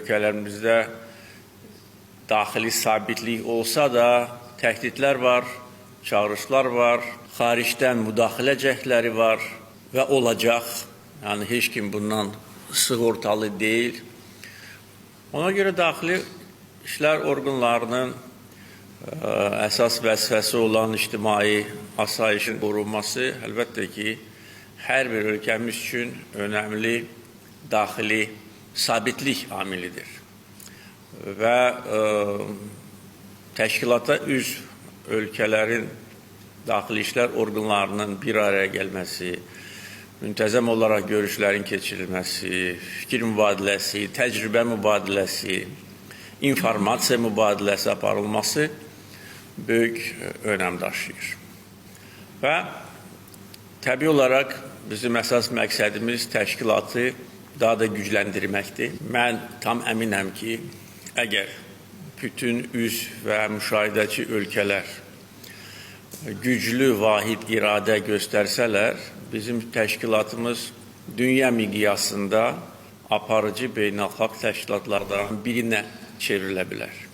Ölkələrimizdə daxili sabitlik olsa da təhdidlər var, çağırışlar var, xaricdən müdaxilə cəhdləri var və olacaq. Yəni heç kim bundan sığortalı deyil. Ona görə daxili işlər orqanlarının əsas vəzifəsi olan ictimai asayişin qorunması əlbəttə ki, hər bir ölkəmiz üçün önəmli daxili sabitlik amilidir. Və təşkilata üzv ölkələrin daxili işlər orqanlarının bir araya gəlməsi, müntəzəm olaraq görüşlərin keçirilməsi, fikir mübadiləsi, təcrübə mübadiləsi, informasiya mübadiləsi aparılması böyük önəm daşıyır. Və təbii olaraq bizim əsas məqsədimiz təşkilatı daha da gücləndirməkdir. Mən tam əminəm ki, əgər bütün üzv və müşahidəçi ölkələr güclü, vahid iradə göstərsələr, bizim təşkilatımız dünya miqyasında aparıcı beynəlxalq təşkilatlardan birinə çevrilə bilər.